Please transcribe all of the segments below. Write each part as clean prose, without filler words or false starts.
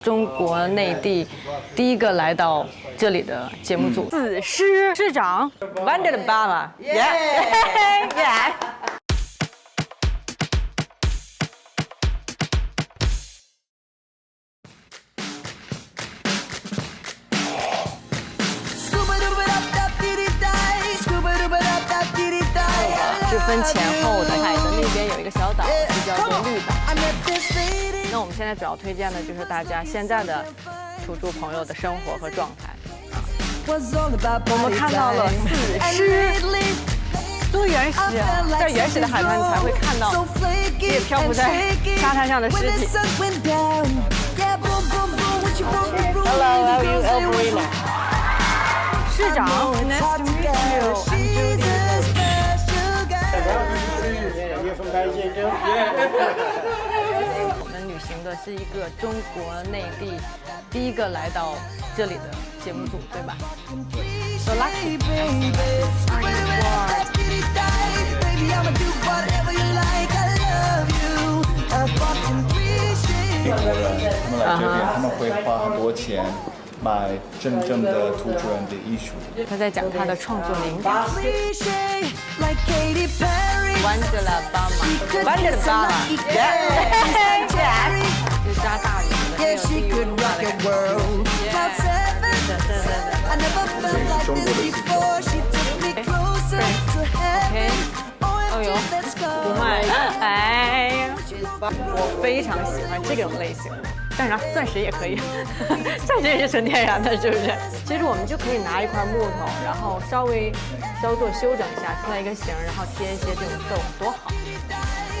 中国内地第一个来到这里的节目组。子师师长 ，Wonder 的爸爸 ，Yeah， 是分前后的，海的那边有一个小岛，就叫做绿岛。那我们现在主要推荐的就是大家现在的土著朋友的生活和状态。我们看到了死尸，多原始啊！在原始的海滩，你才会看到这些漂浮在沙滩上的尸体。Hello, how are you, Elbrina? 市长 ，Nice to meet you. I'm Judy. 我们旅行的是一个中国内地第一个来到这里的节目组，对吧？So lucky. 他们会花很多钱买真正的土著人的艺术。他在讲他的创作灵感。Wonder 的爸妈 ，Wonder 的爸妈 ，Yeah， 就是扎大鱼的，没有地域文化的感觉。这是中国的戏剧。OK， 哦呦，不卖，哎呀，我非常喜欢这种类型。当然，钻石也可以，钻石也是纯天然的，是不是？其实我们就可以拿一块木头，然后稍微稍作修整一下，出来一个形，然后贴一些这种豆，多好！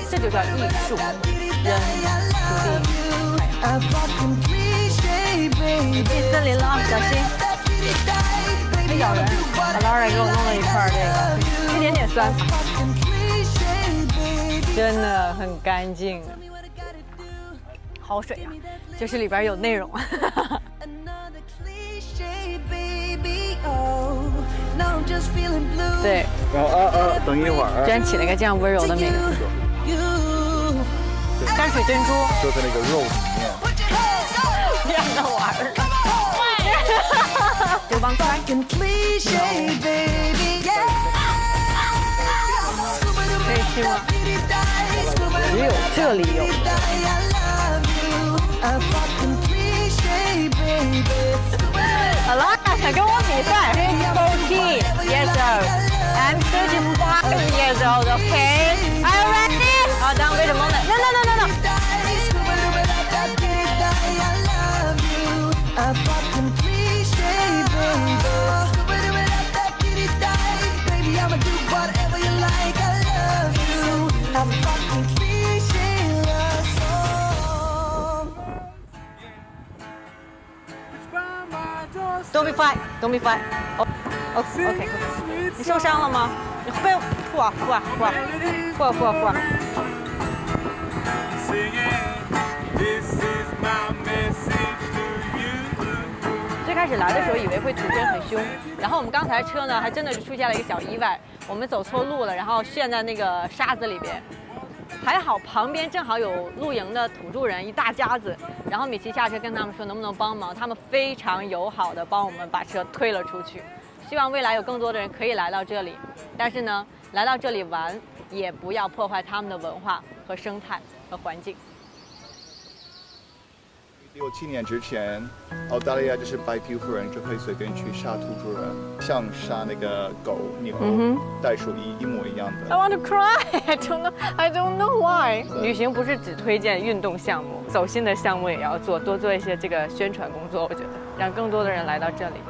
这就叫艺术，人、土地、海洋。进森林了啊，小心！没咬人。小老二给我弄了一块这个，一点点酸，真的很干净。好水呀、就是里边有内容。对，然后等一会儿，居然起了一个这样温柔的名字，山水珍珠，就在那个肉里面。这样的玩儿。刘邦川。可以吃吗？只有这里有。好了，想跟我比赛 ？14 years old. I'm 35 years old. Okay. Are you ready? Hold on, wait a moment. No, no, no, no, no. Don't be fine, don't be fine. OK， 你受伤了吗？你会嚯。最开始来的时候以为会土真很凶，然后我们刚才车呢还真的是出现了一个小意外，我们走错路了，然后陷在那个沙子里边。还好旁边正好有露营的土著人一大家子，然后米奇下车跟他们说能不能帮忙，他们非常友好的帮我们把车推了出去。希望未来有更多的人可以来到这里，但是呢，来到这里玩也不要破坏他们的文化和生态和环境。6、7年之前，澳大利亚就是白皮肤人就可以随便去杀土著人，像杀那个狗、牛、袋鼠一模一样的。I want to cry. I don't know why. 旅行不是只推荐运动项目，走心的项目也要做，多做一些这个宣传工作，我觉得让更多的人来到这里。